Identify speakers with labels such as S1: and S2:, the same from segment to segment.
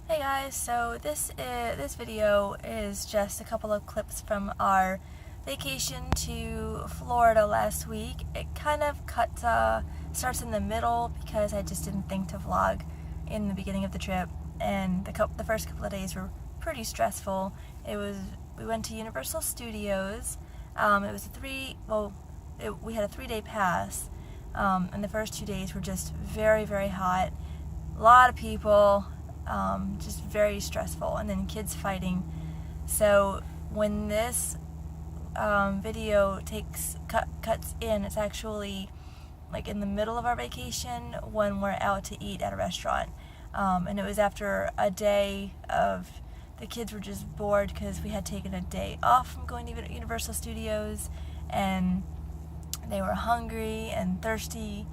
S1: Hey guys, so this video is just a couple of clips from our vacation to Florida last week. It kind of starts in the middle because I just didn't think to vlog in the beginning of the trip, and the first couple of days were pretty stressful. We went to Universal Studios. We had a 3-day pass, and the first 2 days were just very, very hot. A lot of people. Just very stressful, and then kids fighting. So when this video cuts in, it's actually like in the middle of our vacation when we're out to eat at a restaurant, and it was after a day of the kids were just bored because we had taken a day off from going to Universal Studios, and they were hungry and thirsty.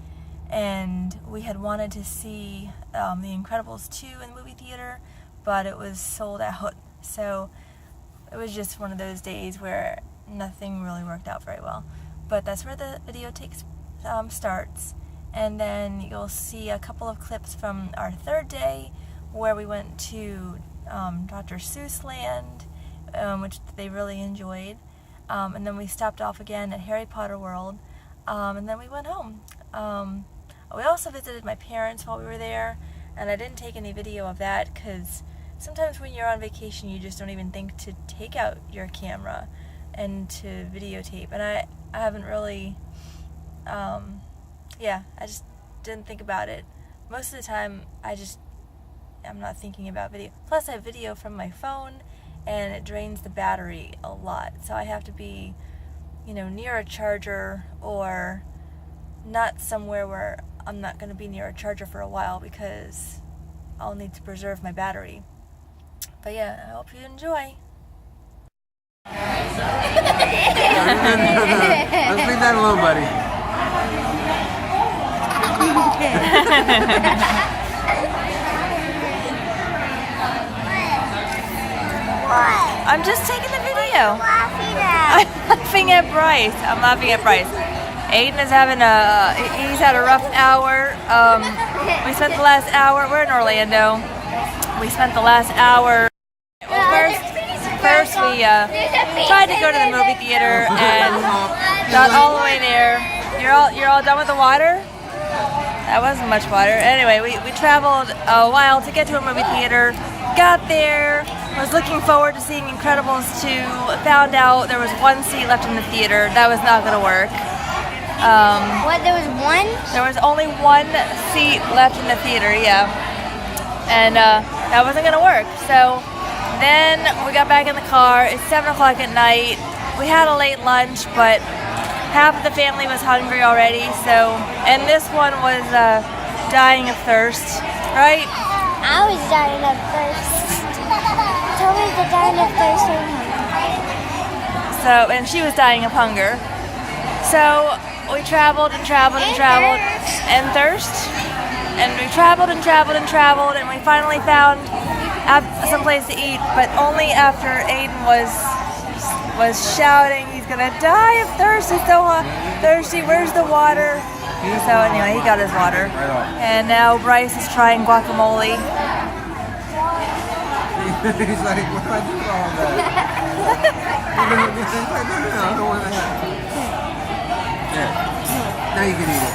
S1: And we had wanted to see The Incredibles 2 in the movie theater, but it was sold out. So it was just one of those days where nothing really worked out very well. But that's where the video starts. And then you'll see a couple of clips from our third day where we went to Dr. Seussland, which they really enjoyed. And then we stopped off again at Harry Potter World. And then we went home. We also visited my parents while we were there, and I didn't take any video of that because sometimes when you're on vacation you just don't even think to take out your camera and to videotape, and I haven't really, I just didn't think about it. Most of the time I'm not thinking about video. Plus I have video from my phone and it drains the battery a lot, so I have to be, near a charger or not somewhere where I'm not going to be near a charger for a while because I'll need to preserve my battery. But yeah, I hope you enjoy.
S2: Let's leave that alone, buddy.
S1: I'm just taking the video. I'm laughing at Bryce. Aiden is he's had a rough hour. We spent the last hour, we're in Orlando. We spent the last hour, first we tried to go to the movie theater and got all the way there. You're all done with the water? That wasn't much water. Anyway, we traveled a while to get to a movie theater, got there, was looking forward to seeing Incredibles 2, found out there was one seat left in the theater. That was not going to work.
S3: There was one?
S1: There was only one seat left in the theater, yeah. And that wasn't going to work. So then we got back in the car. It's 7 o'clock at night. We had a late lunch, but half of the family was hungry already. And this one was dying of thirst, right?
S3: I was dying of thirst. Tell me the dying of thirst and hunger.
S1: And she was dying of hunger. So we traveled and traveled and traveled and thirst, and we traveled and traveled and traveled, and we finally found some place to eat, but only after Aiden was shouting he's gonna die of thirst. He's so thirsty. Where's the water? So anyway, he got his water, and now Bryce is trying guacamole.
S2: He's like, what do I do with all that? I don't want that. Yeah. Now you can eat it.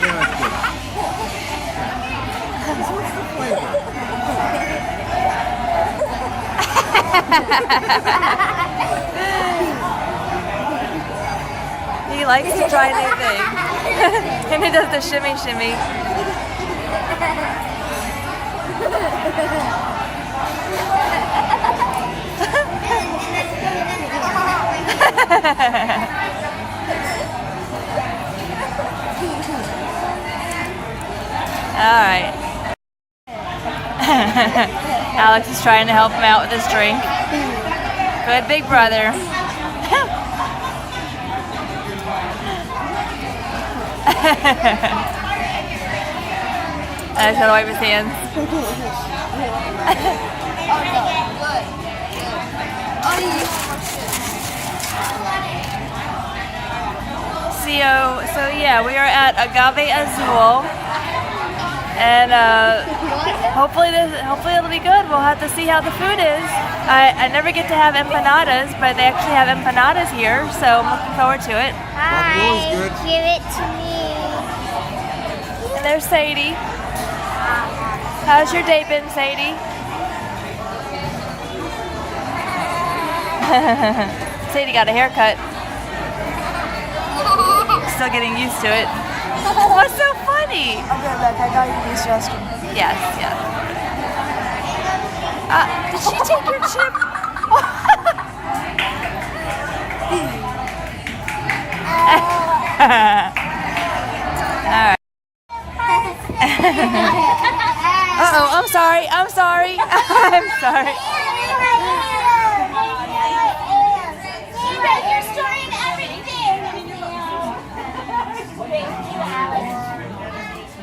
S2: Yeah, that's good. What's the flavor?
S1: He likes to try new things. And he does the shimmy shimmy. Alright. Alex is trying to help him out with his drink. Good big brother. I just gotta wipe his hands. So yeah, we are at Agave Azul. And hopefully it'll be good. We'll have to see how the food is. I never get to have empanadas, but they actually have empanadas here, so I'm looking forward to it.
S3: Hi, give it to me.
S1: And there's Sadie. How's your day been, Sadie? Sadie got a haircut. Still getting used to it. What's so funny?
S3: I'll be right back. I gotta use the restroom.
S1: Yes, yes. Did she take your chip? Alright. Uh-oh, I'm sorry. I'm sorry. I'm sorry.
S3: You're storing everything.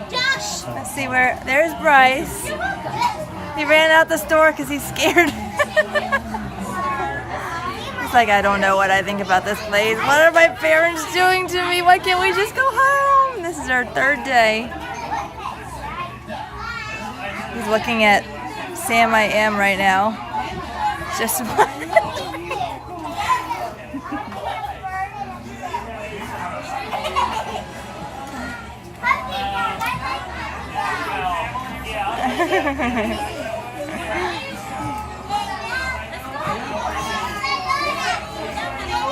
S3: Josh.
S1: Let's see where. There's Bryce. He ran out the store because he's scared. He's like, I don't know what I think about this place. What are my parents doing to me? Why can't we just go home? This is our third day. He's looking at Sam I Am right now. Just one.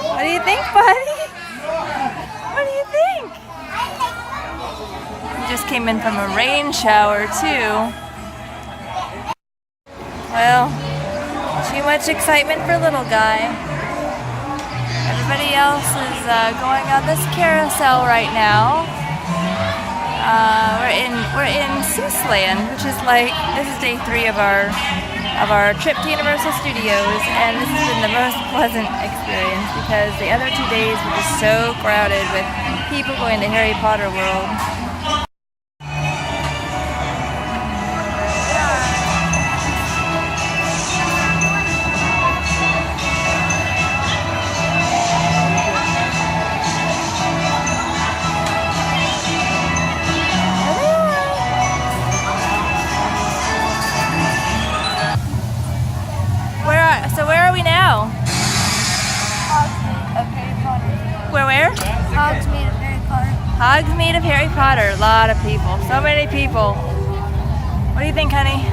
S1: What do you think, buddy? What do you think? We just came in from a rain shower, too. Well, too much excitement for little guy. Everybody else is going on this carousel right now. We're in Seussland, which is like, this is day 3 of our trip to Universal Studios, and this has been the most pleasant experience because the other 2 days were just so crowded with people going to Harry Potter World. So where are we now?
S3: Hogsmeade of Harry Potter.
S1: Where?
S3: Hogsmeade of Harry Potter.
S1: Hogsmeade of Harry Potter. A lot of people. So many people. What do you think, honey?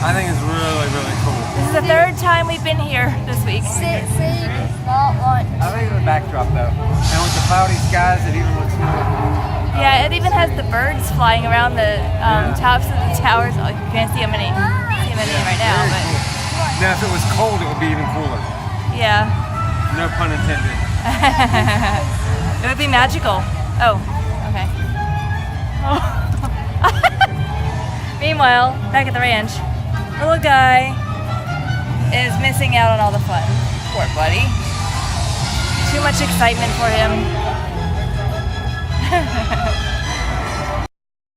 S2: I think it's really, really cool.
S1: This is the 3rd time we've been here this week.
S3: City does not want.
S2: I think the backdrop though, and with the cloudy skies, it even looks cool.
S1: Yeah, it even has the birds flying around the tops of the towers. Oh, you can't see them any right now,
S2: Very
S1: but
S2: cool. Now, if it was cold, it would be even cooler.
S1: yeah.
S2: No pun intended.
S1: It would be magical. Oh, okay. Meanwhile, back at the ranch, little guy is missing out on all the fun. Poor buddy. Too much excitement for him.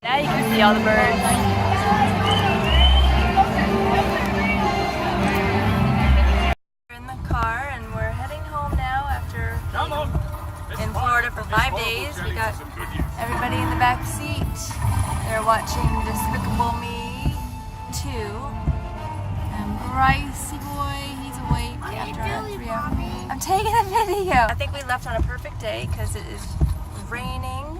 S1: Now you can see all the birds. Car and we're heading home now after being in Florida for 5 days. We got everybody in the back seat. They're watching Despicable Me 2. And Bryce boy, he's awake after a 3 hour. I'm taking a video. I think we left on a perfect day because it is raining.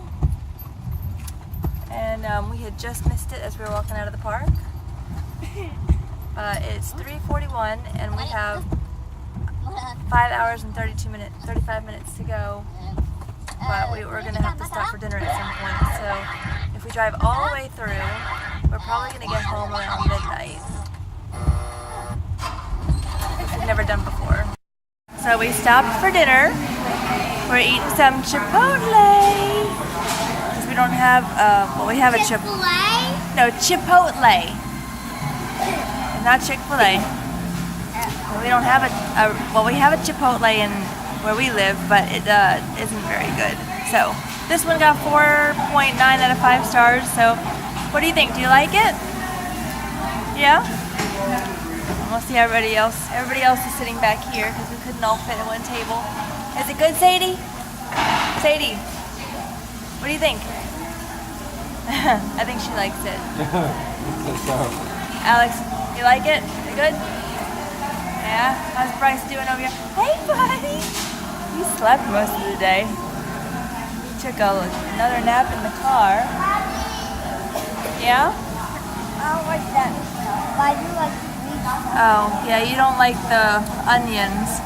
S1: And we had just missed it as we were walking out of the park. It's 3:41 and we have 5 hours and 35 minutes to go, but we're going to have to stop for dinner at some point, so if we drive all the way through, we're probably going to get home around midnight, which we've never done before. So we stopped for dinner. We're eating some Chipotle, because we don't have, we have a Chipotle? No, Chipotle. Not Chick-fil-A. We don't have we have a Chipotle in where we live, but it isn't very good. So this one got 4.9 out of 5 stars. So what do you think? Do you like it? Yeah? We'll see everybody else. Everybody else is sitting back here because we couldn't all fit at one table. Is it good, Sadie? Sadie, what do you think? I think she likes it.
S2: So,
S1: Alex, you like it? You good? Yeah? How's Bryce doing over here? Hey, buddy! He slept most of the day. He took another nap in the car. Yeah?
S3: I don't like that stuff. But I do like sweet stuff.
S1: Oh, yeah, you don't like the onions.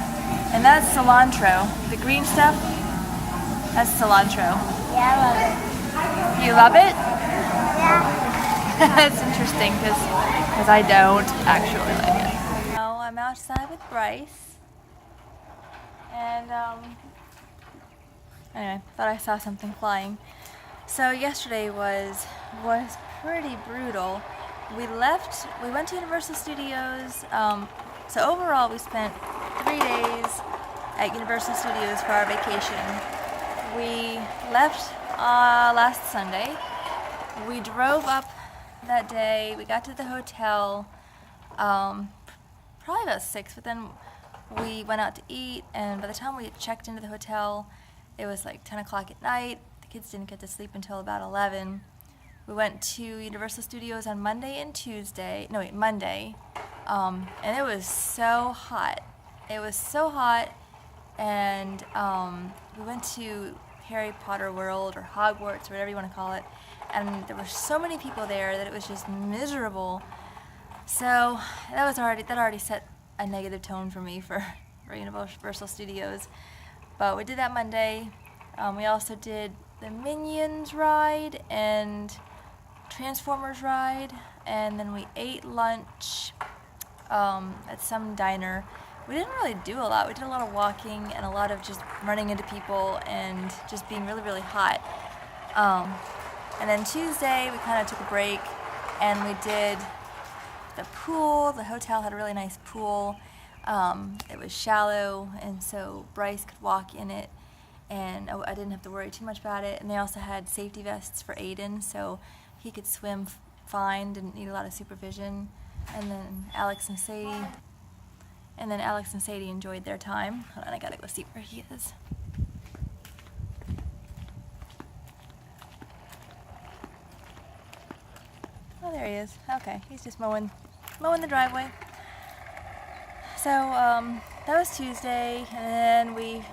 S1: And that's cilantro. The green stuff, that's cilantro.
S3: Yeah, I love it.
S1: You love it?
S3: Yeah.
S1: That's interesting because I don't actually like it. Now I'm outside with Bryce. And anyway, thought I saw something flying. So yesterday was pretty brutal. We went to Universal Studios. So overall we spent 3 days at Universal Studios for our vacation. We left last Sunday. We drove up that day. We got to the hotel probably about 6, but then we went out to eat, and by the time we had checked into the hotel, it was like 10 o'clock at night. The kids didn't get to sleep until about 11. We went to Universal Studios on Monday, and it was so hot. It was so hot, and we went to Harry Potter World or Hogwarts, or whatever you want to call it, and there were so many people there that it was just miserable. So that already set a negative tone for me for Universal Studios. But we did that Monday. We also did the Minions ride and Transformers ride, and then we ate lunch at some diner. We didn't really do a lot. We did a lot of walking and a lot of just running into people and just being really, really hot. And then Tuesday, we kind of took a break and we did the pool. The hotel had a really nice pool. It was shallow, and so Bryce could walk in it, and I didn't have to worry too much about it. And they also had safety vests for Aiden, so he could swim fine, didn't need a lot of supervision. And then Alex and Sadie enjoyed their time. Hold on, I gotta go see where he is. Oh, there he is. Okay, he's just mowing the driveway. So that was Tuesday, and then we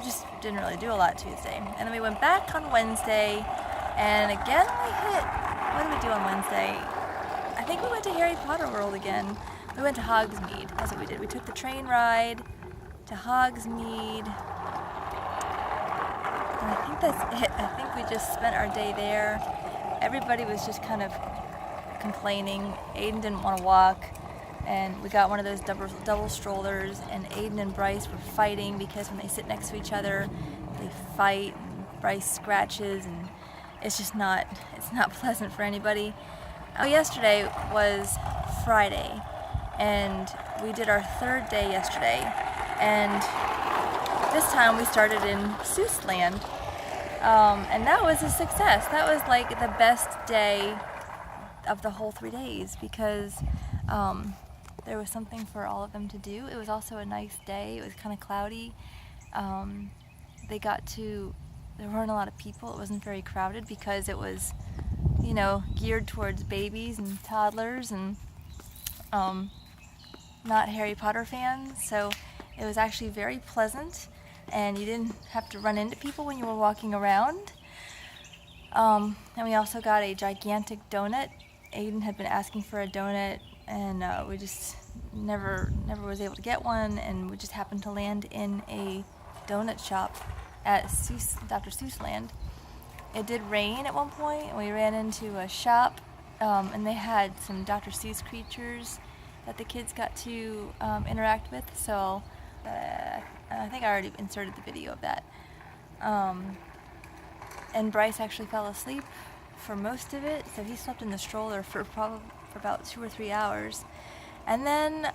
S1: just didn't really do a lot Tuesday. And then we went back on Wednesday, and again what did we do on Wednesday? I think we went to Harry Potter World again. We went to Hogsmeade. That's what we did. We took the train ride to Hogsmeade. And I think that's it. I think we just spent our day there. Everybody was just kind of complaining. Aiden didn't want to walk. And we got one of those double strollers, and Aiden and Bryce were fighting because when they sit next to each other, they fight, and Bryce scratches, and it's not pleasant for anybody. Yesterday was Friday, and we did our 3rd day yesterday, and this time we started in Seussland, and that was a success. That was like the best day of the whole 3 days because there was something for all of them to do. It was also a nice day. It was kind of cloudy. There weren't a lot of people. It wasn't very crowded because it was, geared towards babies and toddlers and not Harry Potter fans. So it was actually very pleasant, and you didn't have to run into people when you were walking around. And we also got a gigantic donut. Aiden had been asking for a donut, and we just never was able to get one, and we just happened to land in a donut shop at Dr. Seussland. It did rain at one point, and we ran into a shop, and they had some Dr. Seuss creatures that the kids got to interact with, so I think I already inserted the video of that. And Bryce actually fell asleep for most of it, so he slept in the stroller for about 2 or 3 hours. And then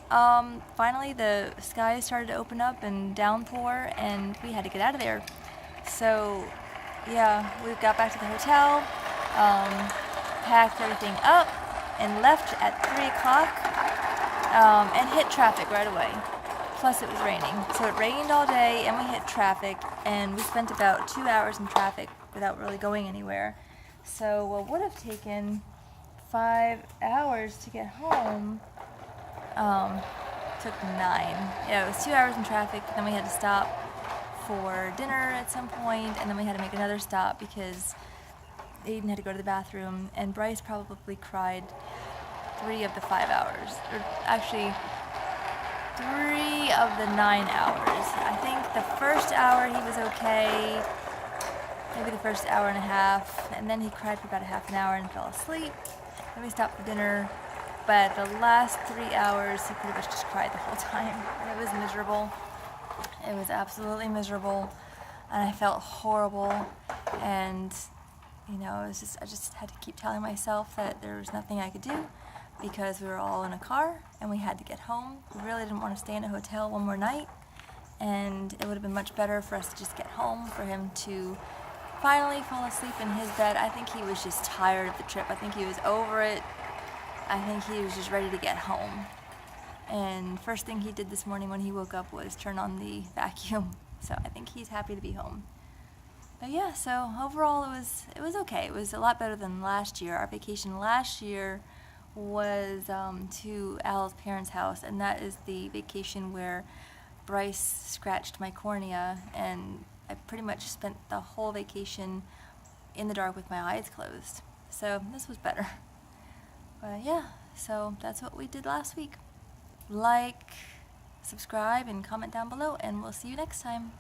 S1: finally the sky started to open up and downpour, and we had to get out of there. So yeah, we got back to the hotel, packed everything up, and left at 3 o'clock, and hit traffic right away. Plus it was raining. So it rained all day, and we hit traffic, and we spent about 2 hours in traffic without really going anywhere. So what would have taken 5 hours to get home took 9. Yeah, it was 2 hours in traffic. Then we had to stop for dinner at some point, and then we had to make another stop because Aiden had to go to the bathroom, and Bryce probably cried 3 of the 5 hours, or actually 3 of the 9 hours. I think the first hour he was okay, maybe the first hour and a half, and then he cried for about a half an hour and fell asleep. Then we stopped for dinner, but the last 3 hours he pretty much just cried the whole time. And it was miserable. It was absolutely miserable, and I felt horrible, and you know, it was just, I just had to keep telling myself that there was nothing I could do because we were all in a car and we had to get home. We really didn't want to stay in a hotel one more night, and it would have been much better for us to just get home, for him to finally fall asleep in his bed. I think he was just tired of the trip. I think he was over it. I think he was just ready to get home. And first thing he did this morning when he woke up was turn on the vacuum. So I think he's happy to be home. But yeah, so overall it was okay. It was a lot better than last year. Our vacation last year was to Al's parents' house, and that is the vacation where Bryce scratched my cornea, and I pretty much spent the whole vacation in the dark with my eyes closed. So this was better. But yeah, so that's what we did last week. Like, subscribe, and comment down below, and we'll see you next time.